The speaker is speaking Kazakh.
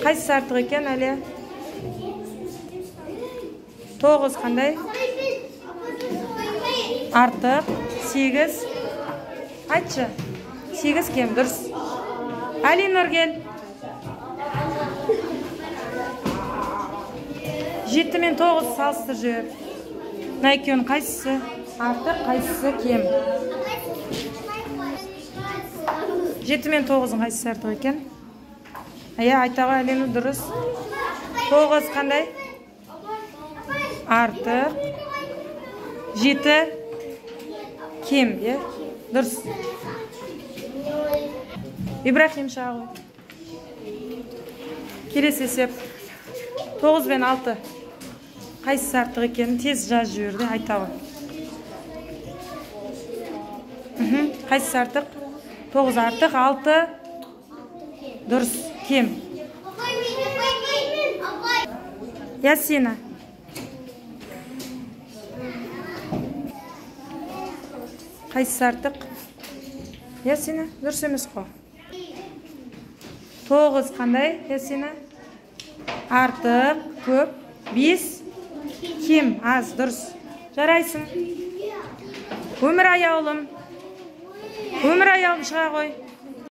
Қайсысы артық екен, Әлия? 9 қандай? Артық. 8. Айтшы. 8 кем, дұрыс. Алинұр кел. 7 мен 9 салыстыр жер. Найкең қайсысы? Артық, қайсысы кем? 7 мен 9-ың қайсысы артық екен? Айтаға Алинұр дұрыс. 9 қандай? Артық. 7 кем, дұрыс. Ибрахим шағы. Келесі есеп. 9 бен 6. Қайсысы артық екенін тез жаз жіберді, айтаға. Қайсысы артық? 9 артық, 6 дұрыс, кем. Ясина. Қайсысы артық? Ясина, дұрыс емес қой. 9 қандай, Ясина? Артық, көп. 5 кем, аз, дұрыс. Жарайсың. Өмір аяулым шыға қой.